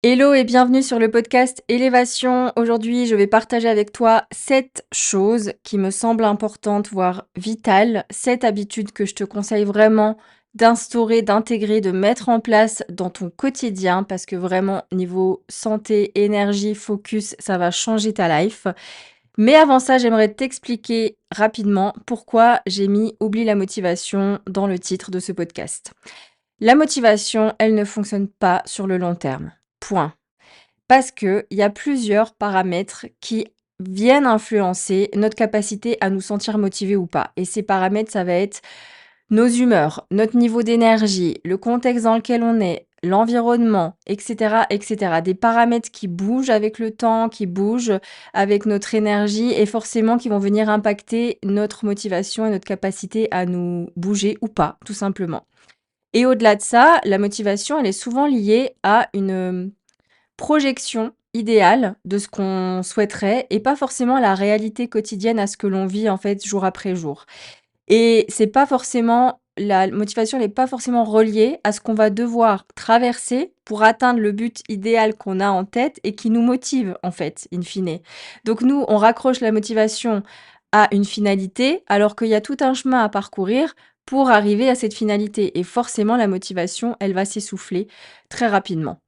Hello et bienvenue sur le podcast Élévation. Aujourd'hui, je vais partager avec toi 7 choses qui me semblent importantes, voire vitales, 7 habitudes que je te conseille vraiment d'instaurer, d'intégrer, de mettre en place dans ton quotidien parce que vraiment, niveau santé, énergie, focus, ça va changer ta life. Mais avant ça, j'aimerais t'expliquer rapidement pourquoi j'ai mis Oublie la motivation dans le titre de ce podcast. La motivation, elle ne fonctionne pas sur le long terme. Point. Parce qu'il y a plusieurs paramètres qui viennent influencer notre capacité à nous sentir motivés ou pas. Et ces paramètres, ça va être nos humeurs, notre niveau d'énergie, le contexte dans lequel on est, l'environnement, etc., etc. Des paramètres qui bougent avec le temps, qui bougent avec notre énergie et forcément qui vont venir impacter notre motivation et notre capacité à nous bouger ou pas, tout simplement. Et au-delà de ça, la motivation, elle est souvent liée à une projection idéale de ce qu'on souhaiterait et pas forcément la réalité quotidienne à ce que l'on vit en fait jour après jour. Et c'est pas forcément la motivation n'est pas forcément reliée à ce qu'on va devoir traverser pour atteindre le but idéal qu'on a en tête et qui nous motive en fait, in fine. Donc nous, on raccroche la motivation à une finalité alors qu'il y a tout un chemin à parcourir pour arriver à cette finalité et forcément la motivation, elle va s'essouffler très rapidement.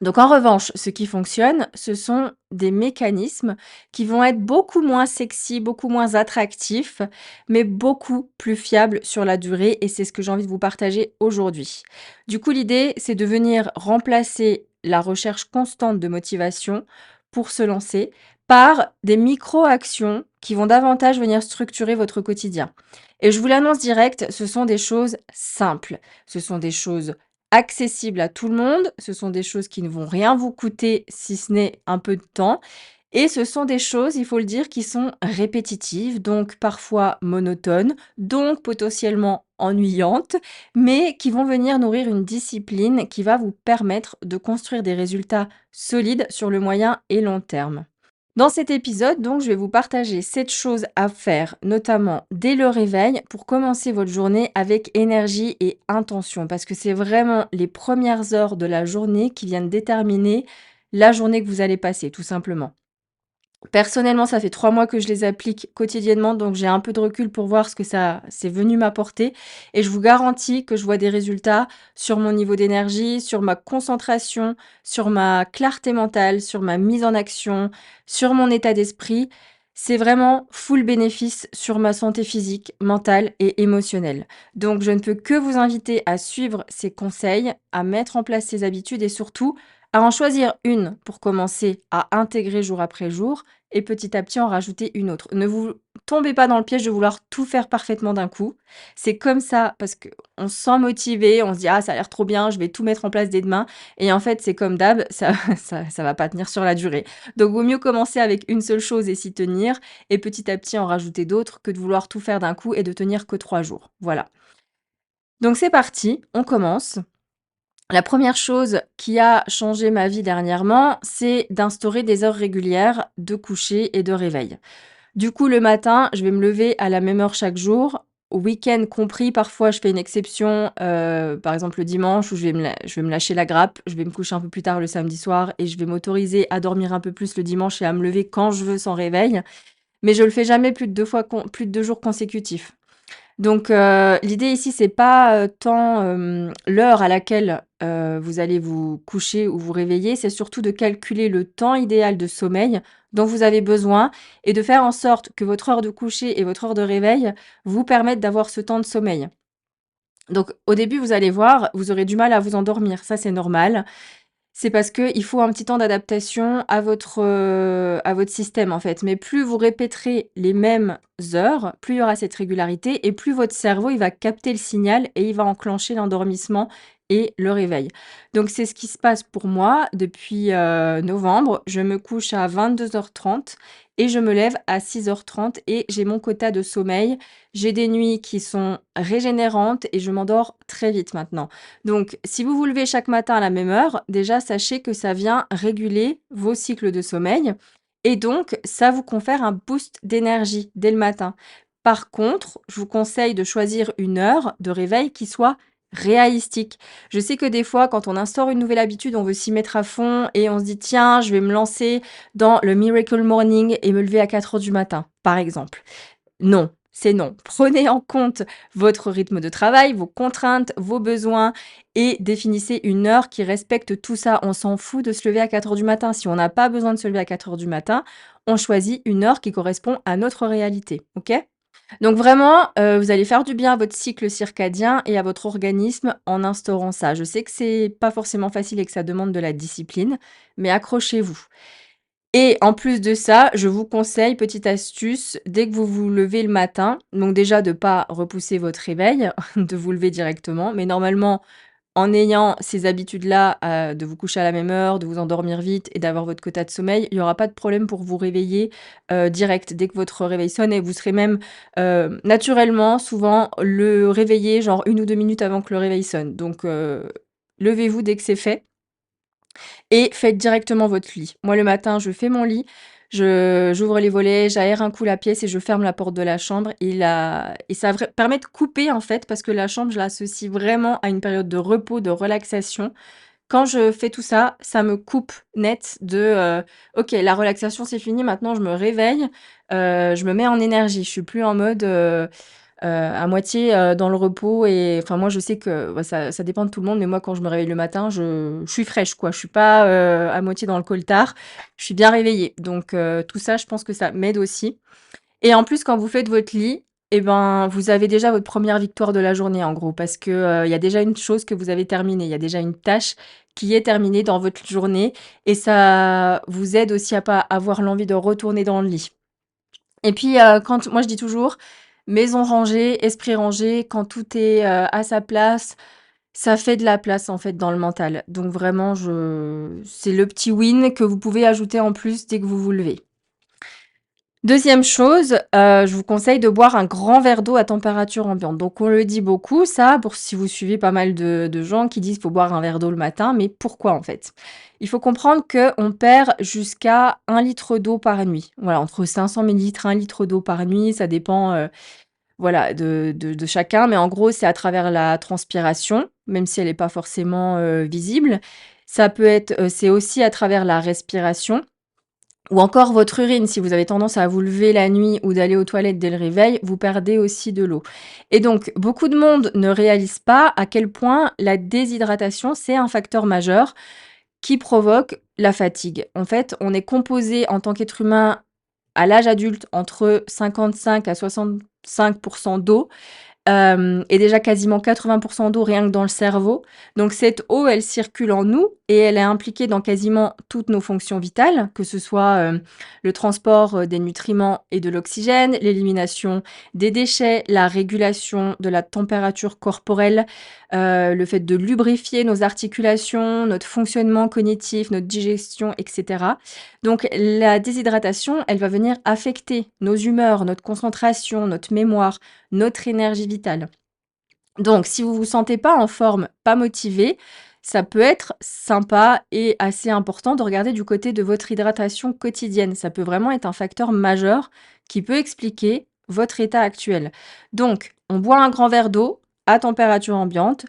Donc en revanche, ce qui fonctionne, ce sont des mécanismes qui vont être beaucoup moins sexy, beaucoup moins attractifs, mais beaucoup plus fiables sur la durée et c'est ce que j'ai envie de vous partager aujourd'hui. Du coup, l'idée, c'est de venir remplacer la recherche constante de motivation pour se lancer par des micro-actions qui vont davantage venir structurer votre quotidien. Et je vous l'annonce direct, ce sont des choses simples, ce sont des choses accessibles à tout le monde, ce sont des choses qui ne vont rien vous coûter si ce n'est un peu de temps et ce sont des choses, il faut le dire, qui sont répétitives, donc parfois monotones, donc potentiellement ennuyantes, mais qui vont venir nourrir une discipline qui va vous permettre de construire des résultats solides sur le moyen et long terme. Dans cet épisode, donc, je vais vous partager 7 choses à faire, notamment dès le réveil, pour commencer votre journée avec énergie et intention, parce que c'est vraiment les premières heures de la journée qui viennent déterminer la journée que vous allez passer, tout simplement. Personnellement, ça fait 3 mois que je les applique quotidiennement, donc j'ai un peu de recul pour voir ce que ça c'est venu m'apporter et je vous garantis que je vois des résultats sur mon niveau d'énergie, sur ma concentration, sur ma clarté mentale, sur ma mise en action, sur mon état d'esprit. C'est vraiment full bénéfice sur ma santé physique, mentale et émotionnelle. Donc je ne peux que vous inviter à suivre ces conseils, à mettre en place ces habitudes et surtout à en choisir une pour commencer à intégrer jour après jour et petit à petit en rajouter une autre. Ne vous tombez pas dans le piège de vouloir tout faire parfaitement d'un coup. C'est comme ça parce qu'on se sent motivé, on se dit: «Ah ça a l'air trop bien, je vais tout mettre en place dès demain» et en fait, c'est comme d'hab, ça ça va pas tenir sur la durée. Donc vaut mieux commencer avec une seule chose et s'y tenir et petit à petit en rajouter d'autres que de vouloir tout faire d'un coup et de tenir que 3 jours. Voilà. Donc c'est parti, on commence. La première chose qui a changé ma vie dernièrement, c'est d'instaurer des heures régulières de coucher et de réveil. Du coup, le matin, je vais me lever à la même heure chaque jour, week-end compris. Parfois, je fais une exception, par exemple le dimanche où je vais me lâcher la grappe, je vais me coucher un peu plus tard le samedi soir et je vais m'autoriser à dormir un peu plus le dimanche et à me lever quand je veux sans réveil. Mais je le fais jamais plus de 2 jours consécutifs. Donc, l'idée ici, c'est pas, tant, l'heure à laquelle, vous allez vous coucher ou vous réveiller, c'est surtout de calculer le temps idéal de sommeil dont vous avez besoin et de faire en sorte que votre heure de coucher et votre heure de réveil vous permettent d'avoir ce temps de sommeil. Donc au début, vous allez voir, vous aurez du mal à vous endormir, ça c'est normal. C'est parce qu'il faut un petit temps d'adaptation à votre système, en fait. Mais plus vous répéterez les mêmes heures, plus il y aura cette régularité et plus votre cerveau, il va capter le signal et il va enclencher l'endormissement et le réveil. Donc c'est ce qui se passe pour moi depuis, novembre. Je me couche à 22h30 et je me lève à 6h30 et j'ai mon quota de sommeil. J'ai des nuits qui sont régénérantes et je m'endors très vite maintenant. Donc, si vous vous levez chaque matin à la même heure, déjà sachez que ça vient réguler vos cycles de sommeil et donc ça vous confère un boost d'énergie dès le matin. Par contre, je vous conseille de choisir une heure de réveil qui soit réalistique. Je sais que des fois, quand on instaure une nouvelle habitude, on veut s'y mettre à fond et on se dit: «Tiens, je vais me lancer dans le miracle morning et me lever à 4 heures du matin», par exemple. Non, c'est non. Prenez en compte votre rythme de travail, vos contraintes, vos besoins et définissez une heure qui respecte tout ça. On s'en fout de se lever à 4 heures du matin. Si on n'a pas besoin de se lever à 4 heures du matin, on choisit une heure qui correspond à notre réalité, OK? Donc vraiment, vous allez faire du bien à votre cycle circadien et à votre organisme en instaurant ça. Je sais que c'est pas forcément facile et que ça demande de la discipline, mais accrochez-vous. Et en plus de ça, je vous conseille, petite astuce, dès que vous vous levez le matin, donc déjà de pas repousser votre réveil, de vous lever directement, mais normalement, en ayant ces habitudes-là, de vous coucher à la même heure, de vous endormir vite et d'avoir votre quota de sommeil, il y aura pas de problème pour vous réveiller, direct dès que votre réveil sonne et vous serez même, naturellement, souvent, le réveiller genre 1 ou 2 minutes avant que le réveil sonne. Donc, levez-vous dès que c'est fait et faites directement votre lit. Moi, le matin, je fais mon lit, j'ouvre les volets, j'aère un coup la pièce et je ferme la porte de la chambre et ça permet de couper, en fait, parce que la chambre, je l'associe vraiment à une période de repos, de relaxation. Quand je fais tout ça, ça me coupe net de, «OK, la relaxation, c'est fini, maintenant je me réveille, je me mets en énergie». Je suis plus en mode, à moitié, dans le repos et enfin moi je sais que, bah, ça dépend de tout le monde, mais moi quand je me réveille le matin, je suis fraîche quoi. Je suis pas, à moitié dans le coltard, je suis bien réveillée. Donc tout ça, je pense que ça m'aide aussi et en plus quand vous faites votre lit et ben, vous avez déjà votre première victoire de la journée en gros parce que, il y a déjà une chose que vous avez terminée. Il y a déjà une tâche qui est terminée dans votre journée et ça vous aide aussi à pas avoir l'envie de retourner dans le lit. Et puis, quand moi je dis toujours: «Maison rangée, esprit rangé», quand tout est, à sa place, ça fait de la place, en fait, dans le mental. Donc vraiment je c'est le petit win que vous pouvez ajouter en plus dès que vous vous levez. Deuxième chose, je vous conseille de boire un grand verre d'eau à température ambiante. Donc on le dit beaucoup ça, pour si vous suivez pas mal de gens qui disent: «Faut boire un verre d'eau le matin», mais pourquoi en fait? Il faut comprendre qu'on perd jusqu'à 1 litre d'eau par nuit. Voilà, entre 500 millilitres, 1 litre d'eau par nuit, ça dépend, voilà, de chacun, mais en gros, c'est à travers la transpiration, même si elle est pas forcément, visible. Ça peut être, c'est aussi à travers la respiration ou encore votre urine, si vous avez tendance à vous lever la nuit ou d'aller aux toilettes dès le réveil, vous perdez aussi de l'eau. Et donc, beaucoup de monde ne réalise pas à quel point la déshydratation, c'est un facteur majeur qui provoque la fatigue. En fait, on est composé en tant qu'être humain à l'âge adulte entre 55 à 65 d'eau. Et déjà quasiment 80 d'eau rien que dans le cerveau. Donc cette eau, elle circule en nous et elle est impliquée dans quasiment toutes nos fonctions vitales, que ce soit, le transport, des nutriments et de l'oxygène, l'élimination des déchets, la régulation de la température corporelle, le fait de lubrifier nos articulations, notre fonctionnement cognitif, notre digestion et cetera. Donc la déshydratation, elle va venir affecter nos humeurs, notre concentration, notre mémoire, notre énergie vitale. Donc si vous vous sentez pas en forme, pas motivé, ça peut être sympa et assez important de regarder du côté de votre hydratation quotidienne. Ça peut vraiment être un facteur majeur qui peut expliquer votre état actuel. Donc, on boit un grand verre d'eau à température ambiante.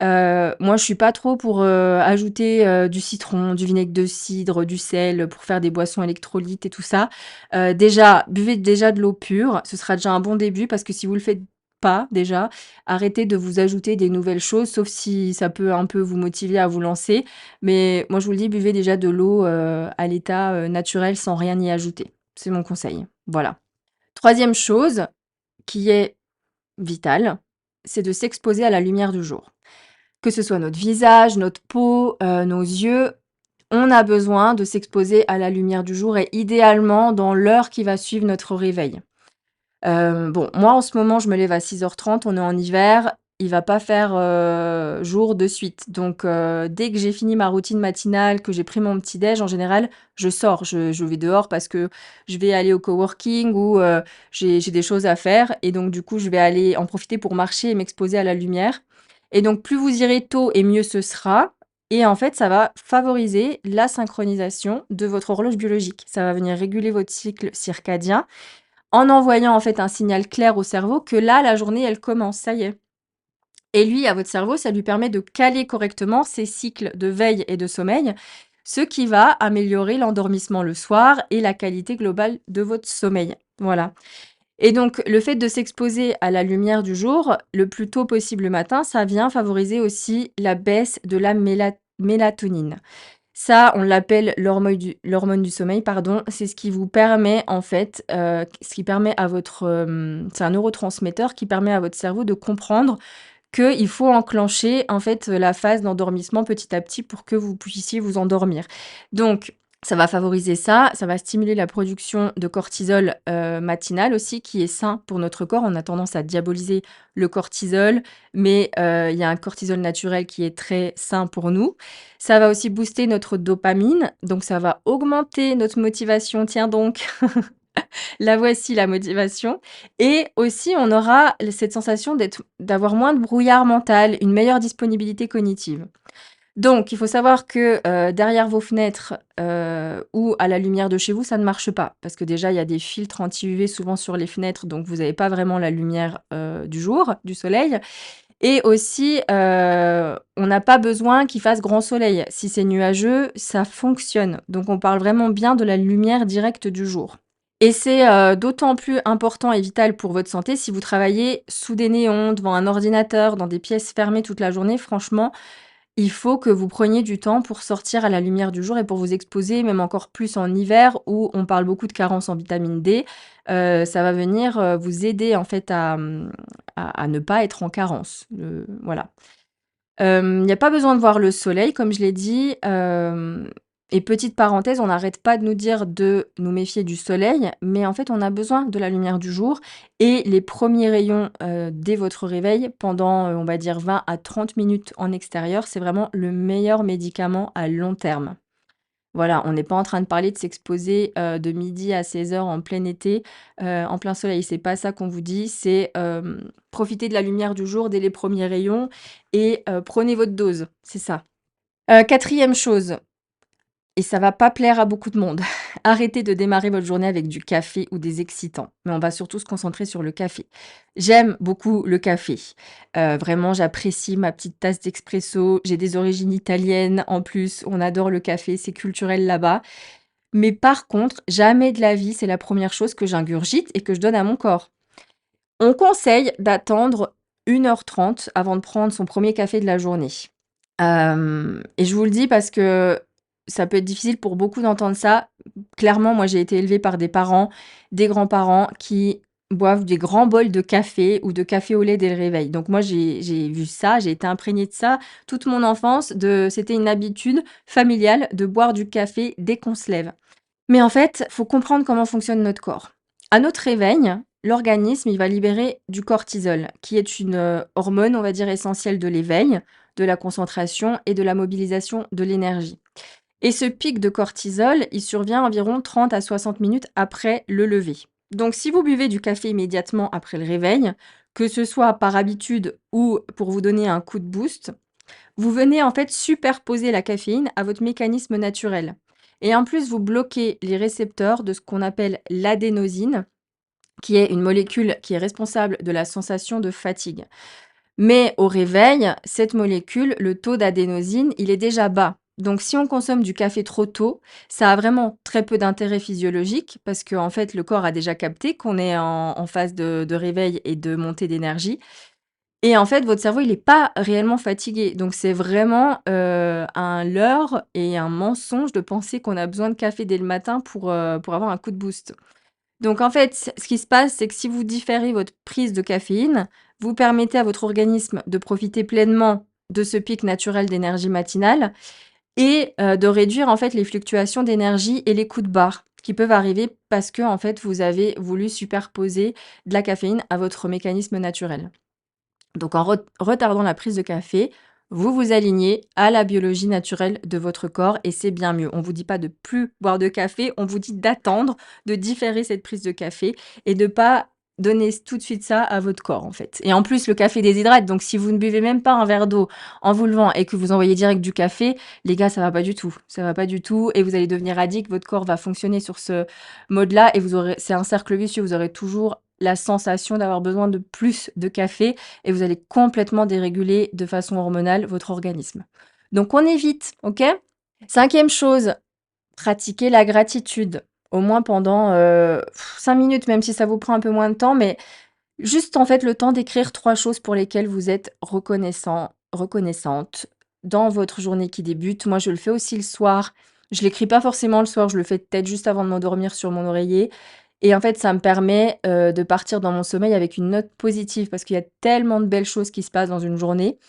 Moi, je suis pas trop pour, ajouter, du citron, du vinaigre de cidre, du sel, pour faire des boissons électrolytes et tout ça. Déjà, buvez déjà de l'eau pure, ce sera déjà un bon début parce que si vous le faites pas déjà, arrêtez de vous ajouter des nouvelles choses, sauf si ça peut un peu vous motiver à vous lancer. Mais moi, je vous le dis, buvez déjà de l'eau, à l'état, naturel sans rien y ajouter. C'est mon conseil. Voilà. Troisième chose qui est vitale, c'est de s'exposer à la lumière du jour. Que ce soit notre visage, notre peau, nos yeux, on a besoin de s'exposer à la lumière du jour et idéalement dans l'heure qui va suivre notre réveil. Bon, moi en ce moment, je me lève à 6h30, on est en hiver, il va pas faire, jour de suite. Donc dès que j'ai fini ma routine matinale, que j'ai pris mon petit déj, en général, je sors. Je vais dehors parce que je vais aller au coworking ou j'ai des choses à faire et donc du coup, je vais aller en profiter pour marcher et m'exposer à la lumière et donc plus vous irez tôt et mieux ce sera et en fait, ça va favoriser la synchronisation de votre horloge biologique. Ça va venir réguler votre cycle circadien en envoyant en fait un signal clair au cerveau que là, la journée, elle commence, ça y est. Et lui, à votre cerveau, ça lui permet de caler correctement ses cycles de veille et de sommeil, ce qui va améliorer l'endormissement le soir et la qualité globale de votre sommeil. Voilà. Et donc, le fait de s'exposer à la lumière du jour le plus tôt possible le matin, ça vient favoriser aussi la baisse de la mélatonine. Ça, on l'appelle l'hormone du sommeil, pardon. C'est ce qui vous permet, en fait, ce qui permet à votre, c'est un neurotransmetteur qui permet à votre cerveau de comprendre qu'il faut enclencher, en fait, la phase d'endormissement petit à petit pour que vous puissiez vous endormir. Donc ça va favoriser ça, ça va stimuler la production de cortisol, matinal aussi qui est sain pour notre corps. On a tendance à diaboliser le cortisol, mais il y a un cortisol naturel qui est très sain pour nous. Ça va aussi booster notre dopamine, donc ça va augmenter notre motivation, tiens donc. La voici la motivation et aussi on aura cette sensation d'avoir moins de brouillard mental, une meilleure disponibilité cognitive. Donc il faut savoir que, derrière vos fenêtres, ou à la lumière de chez vous, ça ne marche pas. Parce que déjà il y a des filtres anti-UV souvent sur les fenêtres, donc vous n'avez pas vraiment la lumière, du jour, du soleil et aussi, on n'a pas besoin qu'il fasse grand soleil. Si c'est nuageux, ça fonctionne. Donc on parle vraiment bien de la lumière directe du jour. Et c'est, d'autant plus important et vital pour votre santé si vous travaillez sous des néons, devant un ordinateur, dans des pièces fermées toute la journée. Franchement, il faut que vous preniez du temps pour sortir à la lumière du jour et pour vous exposer, même encore plus en hiver où on parle beaucoup de carence en vitamine D. Ça va venir, vous aider en fait à ne pas être en carence, voilà. Il y a pas besoin de voir le soleil, comme je l'ai dit, et petite parenthèse, on n'arrête pas de nous dire de nous méfier du soleil, mais en fait, on a besoin de la lumière du jour et les premiers rayons, dès votre réveil pendant, on va dire 20 à 30 minutes en extérieur, c'est vraiment le meilleur médicament à long terme. Voilà, on n'est pas en train de parler de s'exposer, de midi à 16 heures en plein été, en plein soleil. C'est pas ça qu'on vous dit, c'est, profitez de la lumière du jour dès les premiers rayons et prenez votre dose, c'est ça. 4e chose, et ça va pas plaire à beaucoup de monde. Arrêtez de démarrer votre journée avec du café ou des excitants, mais on va surtout se concentrer sur le café. J'aime beaucoup le café. Vraiment, j'apprécie ma petite tasse d'expresso. J'ai des origines italiennes en plus, on adore le café, c'est culturel là-bas. Mais par contre, jamais de la vie, c'est la première chose que j'ingurgite et que je donne à mon corps. On conseille d'attendre 1 h 30 avant de prendre son premier café de la journée. Et je vous le dis parce que ça peut être difficile pour beaucoup d'entendre ça. Clairement, moi, j'ai été élevée par des parents, des grands-parents qui boivent des grands bols de café ou de café au lait dès le réveil. Donc moi, j'ai vu ça, j'ai été imprégnée de ça toute mon enfance, c'était une habitude familiale de boire du café dès qu'on se lève. Mais en fait, faut comprendre comment fonctionne notre corps. À notre réveil, l'organisme, il va libérer du cortisol, qui est une, hormone, on va dire, essentielle de l'éveil, de la concentration et de la mobilisation de l'énergie. Et ce pic de cortisol, il survient environ 30 à 60 minutes après le lever. Donc si vous buvez du café immédiatement après le réveil, que ce soit par habitude ou pour vous donner un coup de boost, vous venez en fait superposer la caféine à votre mécanisme naturel. Et en plus, vous bloquez les récepteurs de ce qu'on appelle l'adénosine, qui est une molécule qui est responsable de la sensation de fatigue. Mais au réveil, cette molécule, le taux d'adénosine, il est déjà bas. Donc si on consomme du café trop tôt, ça a vraiment très peu d'intérêt physiologique parce qu'en fait, le corps a déjà capté qu'on est en phase de réveil et de montée d'énergie. Et en fait, votre cerveau, il est pas réellement fatigué. Donc c'est vraiment, un leurre et un mensonge de penser qu'on a besoin de café dès le matin pour avoir un coup de boost. Donc en fait, ce qui se passe, c'est que si vous différez votre prise de caféine, vous permettez à votre organisme de profiter pleinement de ce pic naturel d'énergie matinale et de réduire en fait les fluctuations d'énergie et les coups de barre qui peuvent arriver parce que en fait, vous avez voulu superposer de la caféine à votre mécanisme naturel. Donc en retardant la prise de café, vous vous alignez à la biologie naturelle de votre corps et c'est bien mieux. On vous dit pas de plus boire de café, on vous dit d'attendre, de différer cette prise de café et de pas donner tout de suite ça à votre corps en fait. Et en plus le café déshydrate, donc si vous ne buvez même pas un verre d'eau en vous levant et que vous envoyez direct du café, les gars, ça va pas du tout. Ça va pas du tout et vous allez devenir addict, votre corps va fonctionner sur ce mode-là et vous aurez c'est un cercle vicieux, vous aurez toujours la sensation d'avoir besoin de plus de café et vous allez complètement déréguler de façon hormonale votre organisme. Donc on évite, OK? 5e chose, pratiquer la gratitude, au moins pendant, 5 minutes, même si ça vous prend un peu moins de temps, mais juste, en fait, le temps d'écrire 3 choses pour lesquelles vous êtes reconnaissante dans votre journée qui débute. Moi, je le fais aussi le soir. Je l'écris pas forcément le soir, je le fais peut-être juste avant de m'endormir sur mon oreiller et en fait, ça me permet, de partir dans mon sommeil avec une note positive parce qu'il y a tellement de belles choses qui se passent dans une journée.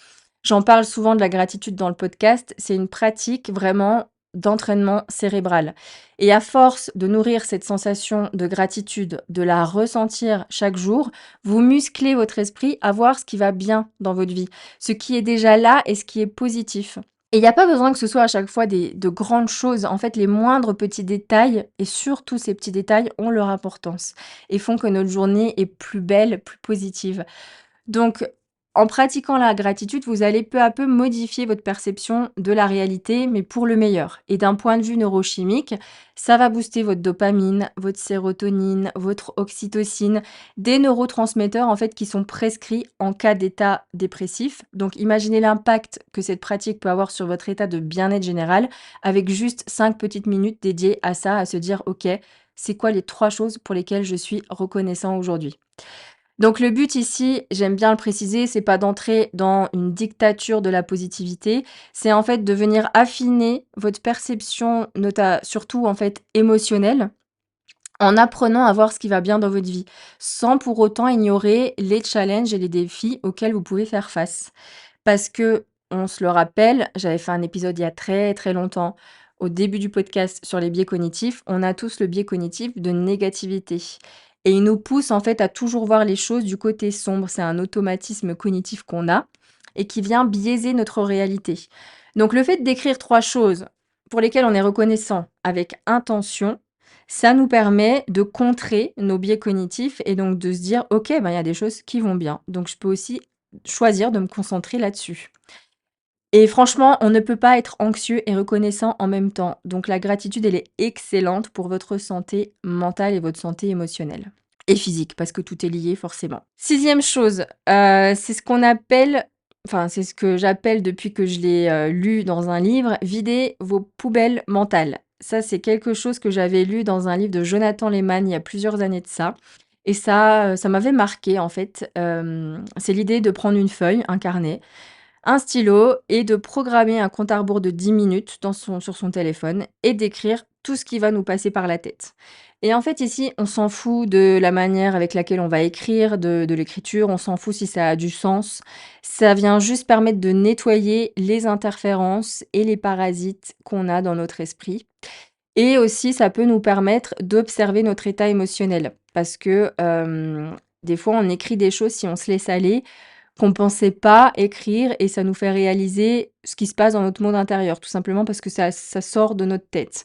J'en parle souvent de la gratitude dans le podcast. C'est une pratique vraiment d'entraînement cérébral. Et à force de nourrir cette sensation de gratitude, de la ressentir chaque jour, vous musclez votre esprit à voir ce qui va bien dans votre vie, ce qui est déjà là et ce qui est positif. Et il n'y a pas besoin que ce soit à chaque fois de grandes choses. En fait, les moindres petits détails, et surtout ces petits détails, ont leur importance et font que notre journée est plus belle, plus positive. Donc, en pratiquant la gratitude, vous allez peu à peu modifier votre perception de la réalité, mais pour le meilleur. Et d'un point de vue neurochimique, ça va booster votre dopamine, votre sérotonine, votre oxytocine, des neurotransmetteurs en fait qui sont prescrits en cas d'état dépressif. Donc imaginez l'impact que cette pratique peut avoir sur votre état de bien-être général avec juste 5 petites minutes dédiées à ça, à se dire OK, c'est quoi les 3 choses pour lesquelles je suis reconnaissant aujourd'hui? Donc le but ici, j'aime bien le préciser, c'est pas d'entrer dans une dictature de la positivité, c'est en fait de venir affiner votre perception, surtout en fait émotionnelle, en apprenant à voir ce qui va bien dans votre vie, sans pour autant ignorer les challenges et les défis auxquels vous pouvez faire face. Parce que, on se le rappelle, j'avais fait un épisode il y a très très longtemps, au début du podcast sur les biais cognitifs, on a tous le biais cognitif de négativité. Et il nous pousse en fait à toujours voir les choses du côté sombre. C'est un automatisme cognitif qu'on a et qui vient biaiser notre réalité. Donc le fait d'écrire 3 choses pour lesquelles on est reconnaissant avec intention, ça nous permet de contrer nos biais cognitifs et donc de se dire: «OK, ben, il y a des choses qui vont bien, donc je peux aussi choisir de me concentrer là-dessus». Et franchement, on ne peut pas être anxieux et reconnaissant en même temps. Donc la gratitude, elle est excellente pour votre santé mentale et votre santé émotionnelle. Et physique, parce que tout est lié forcément. 6e chose, c'est ce qu'on appelle enfin, c'est ce que j'appelle depuis que je l'ai, lu dans un livre, vider vos poubelles mentales. Ça, c'est quelque chose que j'avais lu dans un livre de Jonathan Lehmann il y a plusieurs années de ça et ça m'avait marqué en fait. C'est l'idée de prendre une feuille, un carnet, un stylo et de programmer un compte à rebours de 10 minutes sur son téléphone et d'écrire tout ce qui va nous passer par la tête. Et en fait, ici, on s'en fout de la manière avec laquelle on va écrire, de l'écriture, on s'en fout si ça a du sens. Ça vient juste permettre de nettoyer les interférences et les parasites qu'on a dans notre esprit. Et aussi, ça peut nous permettre d'observer notre état émotionnel. Parce que des fois, on écrit des choses si on se laisse aller qu'on pensait pas écrire et ça nous fait réaliser ce qui se passe dans notre monde intérieur, tout simplement parce que ça sort de notre tête.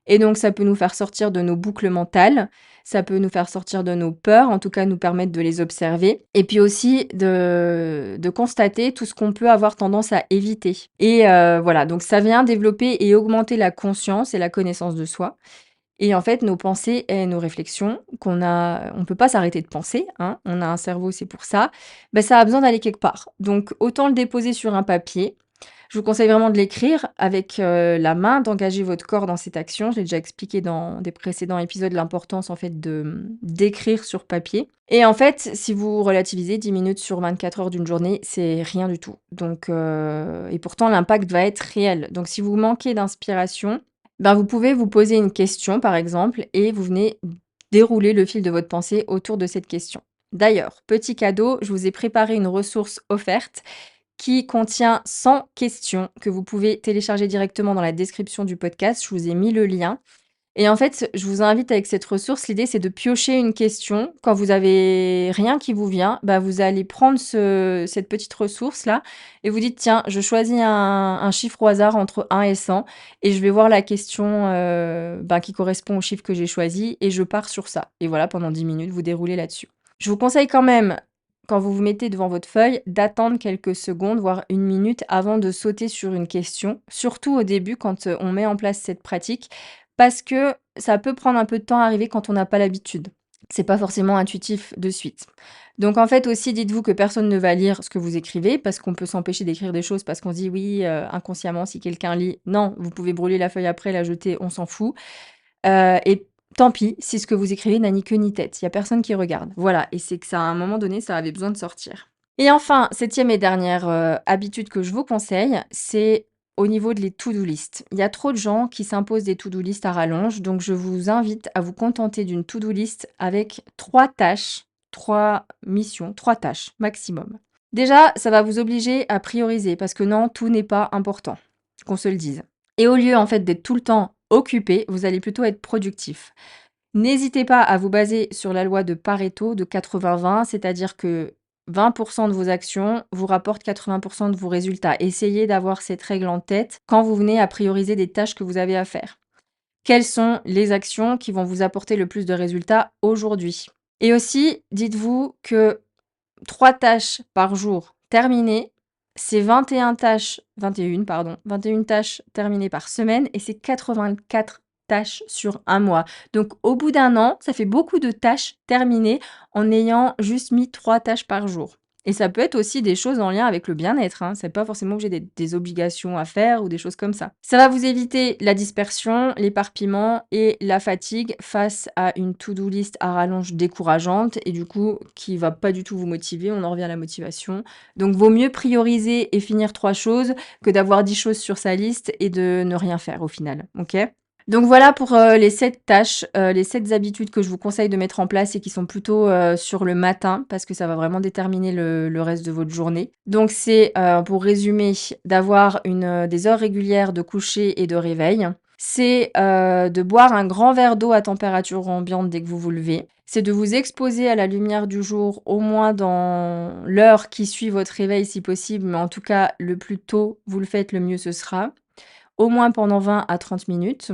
Et donc ça peut nous faire sortir de nos boucles mentales, ça peut nous faire sortir de nos peurs, en tout cas nous permettre de les observer et puis aussi de constater tout ce qu'on peut avoir tendance à éviter. Et voilà, donc ça vient développer et augmenter la conscience et la connaissance de soi. Et en fait, nos pensées et nos réflexions on peut pas s'arrêter de penser, hein, on a un cerveau, c'est pour ça, ça a besoin d'aller quelque part. Donc autant le déposer sur un papier. Je vous conseille vraiment de l'écrire avec, la main, d'engager votre corps dans cette action. J'ai déjà expliqué dans des précédents épisodes l'importance en fait d'écrire sur papier. Et en fait, si vous relativisez 10 minutes sur 24 heures d'une journée, c'est rien du tout. Donc et pourtant l'impact va être réel. Donc si vous manquez d'inspiration, vous pouvez vous poser une question, par exemple, et vous venez dérouler le fil de votre pensée autour de cette question. D'ailleurs, petit cadeau, je vous ai préparé une ressource offerte qui contient 100 questions que vous pouvez télécharger directement dans la description du podcast. Je vous ai mis le lien. Et en fait, je vous invite avec cette ressource, l'idée c'est de piocher une question. Quand vous avez rien qui vous vient, vous allez prendre cette petite ressource-là et vous dites, tiens, je choisis un chiffre au hasard entre 1 et 100 et je vais voir la question qui correspond au chiffre que j'ai choisi et je pars sur ça. Et voilà, pendant 10 minutes, vous déroulez là-dessus. Je vous conseille quand même, quand vous vous mettez devant votre feuille, d'attendre quelques secondes, voire 1 minute avant de sauter sur une question, surtout au début quand on met en place cette pratique parce que ça peut prendre un peu de temps à arriver quand on n'a pas l'habitude. C'est pas forcément intuitif de suite. Donc en fait aussi, dites-vous que personne ne va lire ce que vous écrivez parce qu'on peut s'empêcher d'écrire des choses parce qu'on se dit: «Oui, inconsciemment si quelqu'un lit». Non, vous pouvez brûler la feuille après, la jeter, on s'en fout, et tant pis si ce que vous écrivez n'a ni queue ni tête. Il y a personne qui regarde. Voilà, et c'est que ça, à un moment donné, ça avait besoin de sortir. Et enfin, septième et dernière, habitude que je vous conseille, c'est au niveau de les to-do list. Il y a trop de gens qui s'imposent des to-do list à rallonge, donc je vous invite à vous contenter d'une to-do list avec 3 tâches, 3 missions, 3 tâches maximum. Déjà, ça va vous obliger à prioriser parce que non, tout n'est pas important, qu'on se le dise. Et au lieu, en fait, d'être tout le temps occupé, vous allez plutôt être productif. N'hésitez pas à vous baser sur la loi de Pareto de 80-20, c'est-à-dire que 20 de vos actions vous rapportent 80 de vos résultats. Essayez d'avoir cette règle en tête quand vous venez à prioriser des tâches que vous avez à faire. Quelles sont les actions qui vont vous apporter le plus de résultats aujourd'hui? Et aussi, dites-vous que 3 tâches par jour terminées, c'est 21 tâches 21 pardon, 21 tâches terminées par semaine et c'est 84 tâches sur un mois. Donc au bout d'un an, ça fait beaucoup de tâches terminées en ayant juste mis 3 tâches par jour. Et ça peut être aussi des choses en lien avec le bien-être, hein. C'est pas forcément obligé d'être des obligations à faire ou des choses comme ça. Ça va vous éviter la dispersion, l'éparpillement et la fatigue face à une to-do list à rallonge décourageante et du coup qui va pas du tout vous motiver. On en revient à la motivation. Donc vaut mieux prioriser et finir 3 choses que d'avoir 10 choses sur sa liste et de ne rien faire au final, OK? Donc voilà pour, les 7 tâches, les 7 habitudes que je vous conseille de mettre en place et qui sont plutôt, sur le matin parce que ça va vraiment déterminer le reste de votre journée. Donc c'est, pour résumer, d'avoir des heures régulières de coucher et de réveil. C'est, de boire un grand verre d'eau à température ambiante dès que vous vous levez. C'est de vous exposer à la lumière du jour au moins dans l'heure qui suit votre réveil si possible, mais en tout cas le plus tôt vous le faites, le mieux ce sera. Au moins pendant 20 à 30 minutes.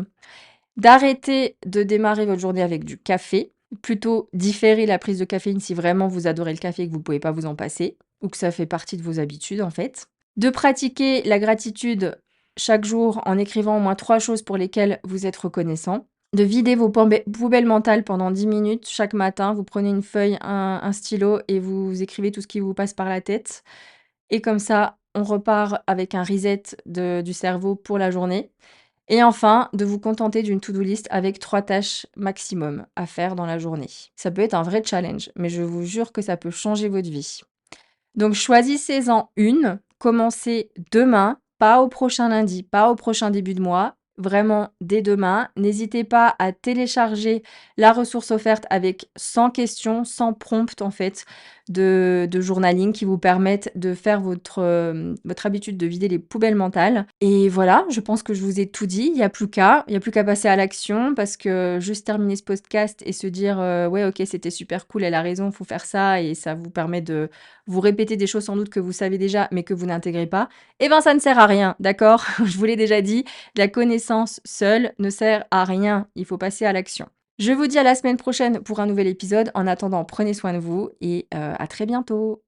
D'arrêter de démarrer votre journée avec du café, plutôt différer la prise de caféine si vraiment vous adorez le café et que vous ne pouvez pas vous en passer, ou que ça fait partie de vos habitudes en fait. De pratiquer la gratitude chaque jour en écrivant au moins 3 choses pour lesquelles vous êtes reconnaissant. De vider vos poubelles mentales pendant 10 minutes chaque matin. Vous prenez une feuille, un stylo et vous écrivez tout ce qui vous passe par la tête. Et comme ça, on repart avec un reset du cerveau pour la journée. Et enfin, de vous contenter d'une to-do list avec 3 tâches maximum à faire dans la journée. Ça peut être un vrai challenge, mais je vous jure que ça peut changer votre vie. Donc choisissez-en une, commencez demain, pas au prochain lundi, pas au prochain début de mois, vraiment dès demain. N'hésitez pas à télécharger la ressource offerte avec 100 questions, 100 prompts en fait de journaling qui vous permettent de faire votre habitude de vider les poubelles mentales. Et voilà, je pense que je vous ai tout dit. Il y a plus qu'à passer à l'action parce que juste terminer ce podcast et se dire ouais, ok, c'était super cool, elle a raison, faut faire ça et ça vous permet de vous répéter des choses sans doute que vous savez déjà mais que vous n'intégrez pas. Eh ben, ça ne sert à rien, d'accord? Je vous l'ai déjà dit, la connaissance seule ne sert à rien. Il faut passer à l'action. Je vous dis à la semaine prochaine pour un nouvel épisode. En attendant, prenez soin de vous et à très bientôt.